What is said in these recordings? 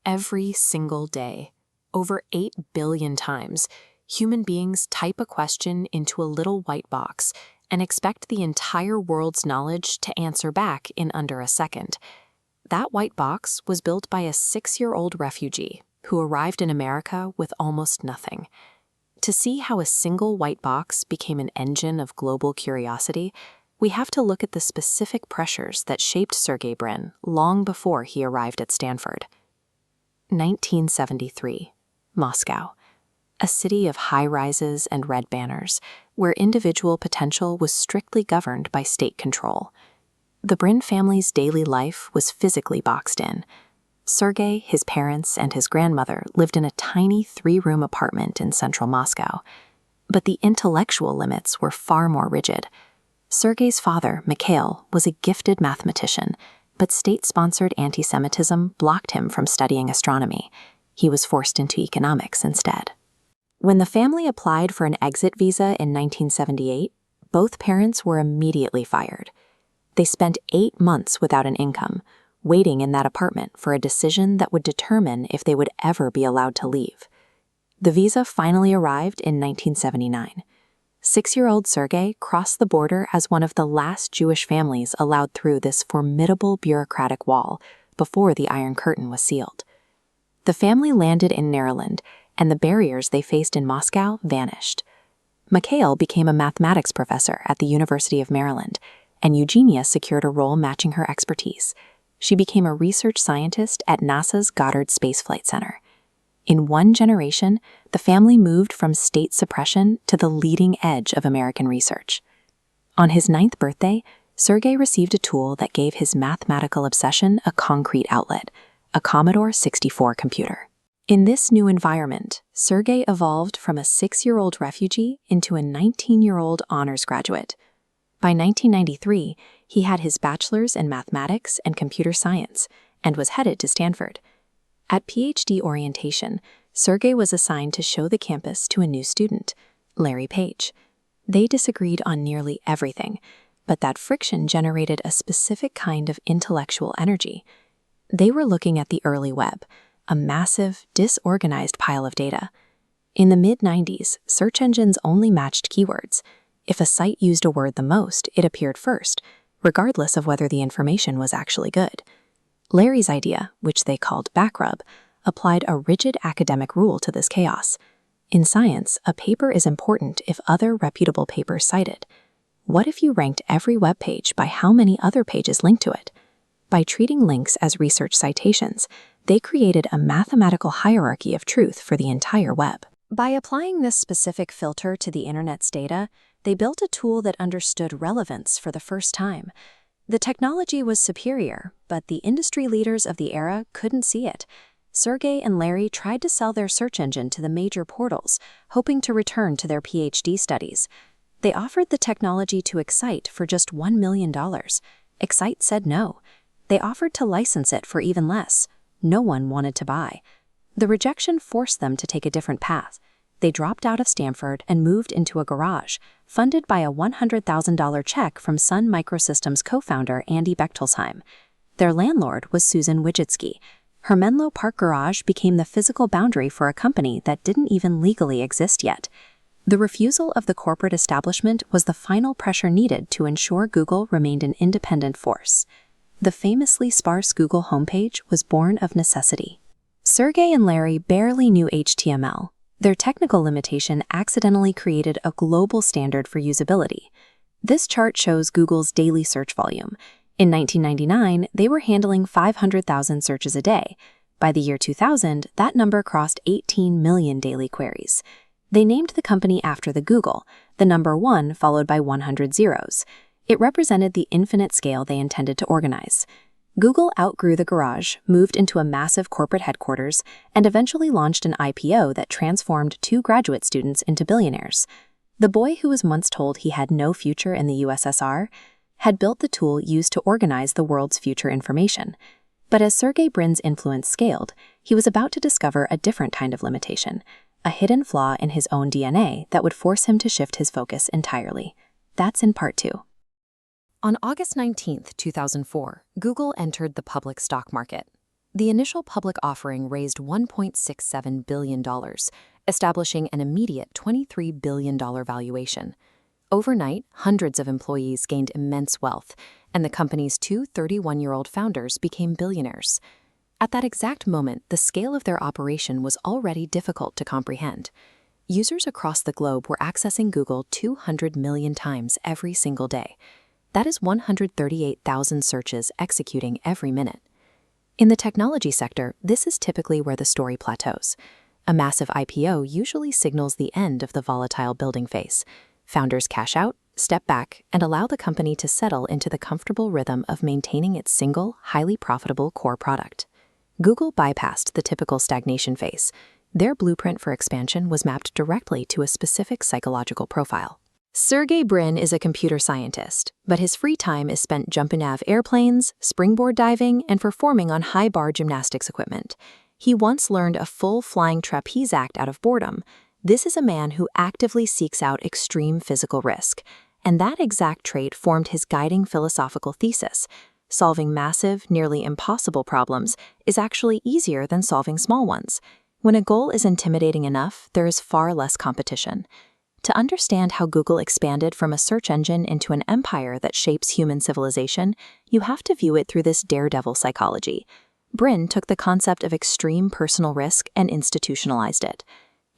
Every single day, over 8 billion times, human beings type a question into a little white box and expect the entire world's knowledge to answer back in under a second. That white box was built by a 6-year-old refugee who arrived in America with almost nothing. To see how a single white box became an engine of global curiosity, we have to look at the specific pressures that shaped Sergey Brin long before he arrived at Stanford. 1973, Moscow, a city of high-rises and red banners, where individual potential was strictly governed by state control. The Brin family's daily life was physically boxed in. Sergey, his parents, and his grandmother lived in a tiny 3-room apartment in central Moscow. But the intellectual limits were far more rigid. Sergey's father, Mikhail, was a gifted mathematician, but state-sponsored anti-Semitism blocked him from studying astronomy. He was forced into economics instead. When the family applied for an exit visa in 1978, both parents were immediately fired. They spent 8 months without an income, waiting in that apartment for a decision that would determine if they would ever be allowed to leave. The visa finally arrived in 1979. 6-year-old Sergey crossed the border as one of the last Jewish families allowed through this formidable bureaucratic wall before the Iron Curtain was sealed. The family landed in Maryland, and the barriers they faced in Moscow vanished. Mikhail became a mathematics professor at the University of Maryland, and Eugenia secured a role matching her expertise. She became a research scientist at NASA's Goddard Space Flight Center. In 1 generation, the family moved from state suppression to the leading edge of American research. On his 9th birthday, Sergey received a tool that gave his mathematical obsession a concrete outlet, a Commodore 64 computer. In this new environment, Sergey evolved from a 6-year-old refugee into a 19-year-old honors graduate. By 1993, he had his bachelor's in mathematics and computer science and was headed to Stanford. At PhD orientation, Sergey was assigned to show the campus to a new student, Larry Page. They disagreed on nearly everything, but that friction generated a specific kind of intellectual energy. They were looking at the early web, a massive, disorganized pile of data. In the mid-90s, search engines only matched keywords. If a site used a word the most, it appeared first, regardless of whether the information was actually good. Larry's idea, which they called backrub, applied a rigid academic rule to this chaos. In science, a paper is important if other reputable papers cite it. What if you ranked every web page by how many other pages link to it? By treating links as research citations, they created a mathematical hierarchy of truth for the entire web. By applying this specific filter to the internet's data, they built a tool that understood relevance for the first time. The technology was superior, but the industry leaders of the era couldn't see it. Sergey and Larry tried to sell their search engine to the major portals, hoping to return to their PhD studies. They offered the technology to Excite for just $1 million. Excite said no. They offered to license it for even less. No one wanted to buy. The rejection forced them to take a different path. They dropped out of Stanford and moved into a garage, funded by a $100,000 check from Sun Microsystems co-founder Andy Bechtolsheim. Their landlord was Susan Wojcicki. Her Menlo Park garage became the physical boundary for a company that didn't even legally exist yet. The refusal of the corporate establishment was the final pressure needed to ensure Google remained an independent force. The famously sparse Google homepage was born of necessity. Sergey and Larry barely knew HTML. Their technical limitation accidentally created a global standard for usability. This chart shows Google's daily search volume. In 1999, they were handling 500,000 searches a day. By the year 2000, that number crossed 18 million daily queries. They named the company after the Google, the number 1 followed by 100 zeros. It represented the infinite scale they intended to organize. Google outgrew the garage, moved into a massive corporate headquarters, and eventually launched an IPO that transformed 2 graduate students into billionaires. The boy who was once told he had no future in the USSR had built the tool used to organize the world's future information. But as Sergey Brin's influence scaled, he was about to discover a different kind of limitation, a hidden flaw in his own DNA that would force him to shift his focus entirely. That's in part 2. On August 19, 2004, Google entered the public stock market. The initial public offering raised $1.67 billion, establishing an immediate $23 billion valuation. Overnight, hundreds of employees gained immense wealth, and the company's two 31-year-old founders became billionaires. At that exact moment, the scale of their operation was already difficult to comprehend. Users across the globe were accessing Google 200 million times every single day. That is 138,000 searches executing every minute. In the technology sector, this is typically where the story plateaus. A massive IPO usually signals the end of the volatile building phase. Founders cash out, step back, and allow the company to settle into the comfortable rhythm of maintaining its single, highly profitable core product. Google bypassed the typical stagnation phase. Their blueprint for expansion was mapped directly to a specific psychological profile. Sergey Brin is a computer scientist, but his free time is spent jumping out of airplanes, springboard diving, and performing on high-bar gymnastics equipment. He once learned a full flying trapeze act out of boredom. This is a man who actively seeks out extreme physical risk, and that exact trait formed his guiding philosophical thesis. Solving massive, nearly impossible problems is actually easier than solving small ones. When a goal is intimidating enough, there is far less competition. To understand how Google expanded from a search engine into an empire that shapes human civilization, you have to view it through this daredevil psychology. Brin took the concept of extreme personal risk and institutionalized it.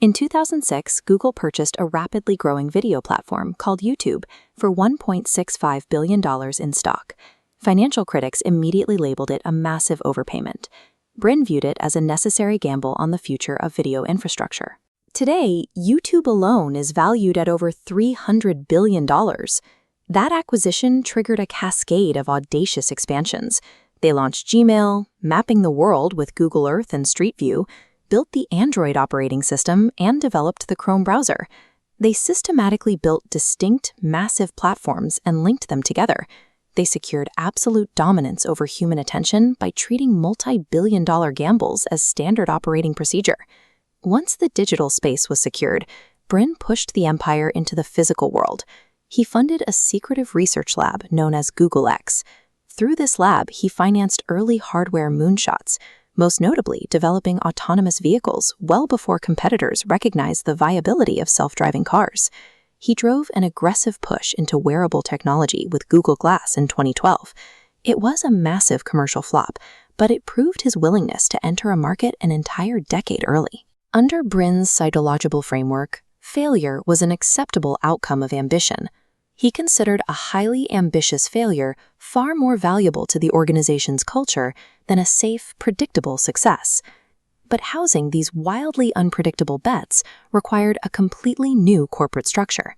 In 2006, Google purchased a rapidly growing video platform called YouTube for $1.65 billion in stock. Financial critics immediately labeled it a massive overpayment. Brin viewed it as a necessary gamble on the future of video infrastructure. Today, YouTube alone is valued at over $300 billion. That acquisition triggered a cascade of audacious expansions. They launched Gmail, mapping the world with Google Earth and Street View, built the Android operating system, and developed the Chrome browser. They systematically built distinct, massive platforms and linked them together. They secured absolute dominance over human attention by treating multi-billion-dollar gambles as standard operating procedure. Once the digital space was secured, Brin pushed the empire into the physical world. He funded a secretive research lab known as Google X. Through this lab, he financed early hardware moonshots, most notably developing autonomous vehicles well before competitors recognized the viability of self-driving cars. He drove an aggressive push into wearable technology with Google Glass in 2012. It was a massive commercial flop, but it proved his willingness to enter a market an entire decade early. Under Brin's psychological framework, failure was an acceptable outcome of ambition. He considered a highly ambitious failure far more valuable to the organization's culture than a safe, predictable success. But housing these wildly unpredictable bets required a completely new corporate structure.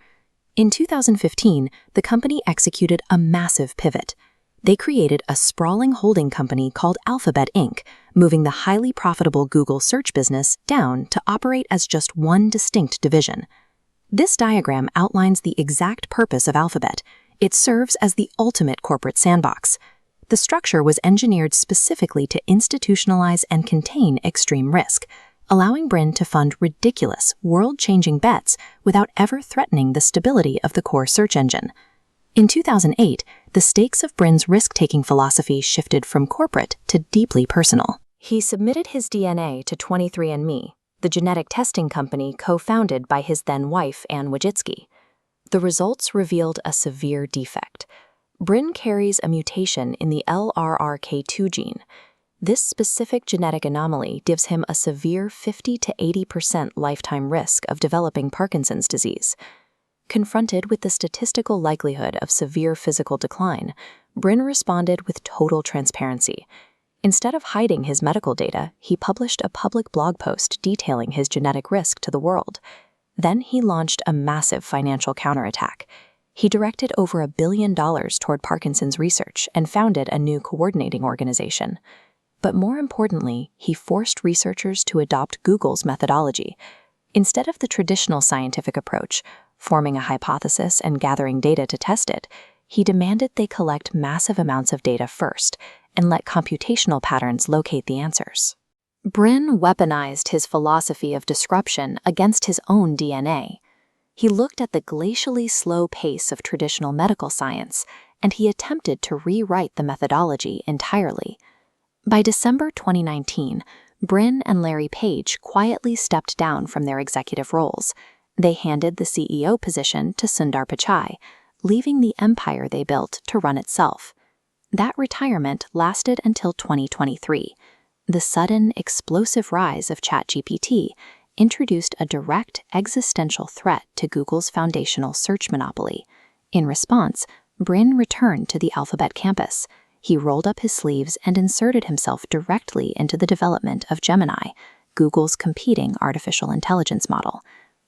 In 2015, the company executed a massive pivot. They created a sprawling holding company called Alphabet Inc., moving the highly profitable Google search business down to operate as just one distinct division. This diagram outlines the exact purpose of Alphabet. It serves as the ultimate corporate sandbox. The structure was engineered specifically to institutionalize and contain extreme risk, allowing Brin to fund ridiculous, world-changing bets without ever threatening the stability of the core search engine. In 2008, the stakes of Brin's risk-taking philosophy shifted from corporate to deeply personal. He submitted his DNA to 23andMe, the genetic testing company co-founded by his then-wife, Anne Wojcicki. The results revealed a severe defect. Brin carries a mutation in the LRRK2 gene. This specific genetic anomaly gives him a severe 50 to 80% lifetime risk of developing Parkinson's disease. Confronted with the statistical likelihood of severe physical decline, Brin responded with total transparency. Instead of hiding his medical data, he published a public blog post detailing his genetic risk to the world. Then he launched a massive financial counterattack. He directed over $1 billion toward Parkinson's research and founded a new coordinating organization. But more importantly, he forced researchers to adopt Google's methodology. Instead of the traditional scientific approach, forming a hypothesis and gathering data to test it, he demanded they collect massive amounts of data first and let computational patterns locate the answers. Brin weaponized his philosophy of disruption against his own DNA. He looked at the glacially slow pace of traditional medical science, and he attempted to rewrite the methodology entirely. By December 2019, Brin and Larry Page quietly stepped down from their executive roles. They handed the CEO position to Sundar Pichai, leaving the empire they built to run itself. That retirement lasted until 2023. The sudden, explosive rise of ChatGPT introduced a direct existential threat to Google's foundational search monopoly. In response, Brin returned to the Alphabet campus. He rolled up his sleeves and inserted himself directly into the development of Gemini, Google's competing artificial intelligence model.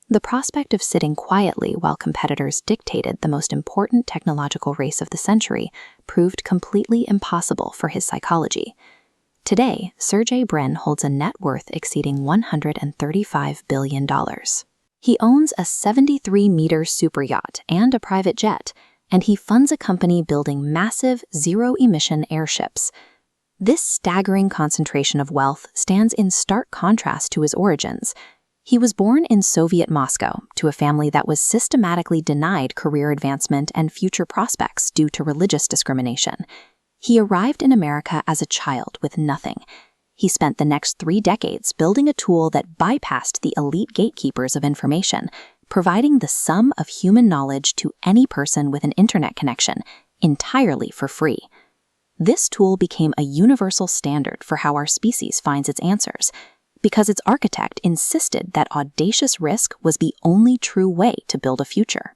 The prospect of sitting quietly while competitors dictated the most important technological race of the century proved completely impossible for his psychology. Today, Sergey Brin holds a net worth exceeding $135 billion. He owns a 73-meter superyacht and a private jet, and he funds a company building massive, zero-emission airships. This staggering concentration of wealth stands in stark contrast to his origins. He was born in Soviet Moscow to a family that was systematically denied career advancement and future prospects due to religious discrimination. He arrived in America as a child with nothing. He spent the next 3 decades building a tool that bypassed the elite gatekeepers of information, providing the sum of human knowledge to any person with an internet connection, entirely for free. This tool became a universal standard for how our species finds its answers, because its architect insisted that audacious risk was the only true way to build a future.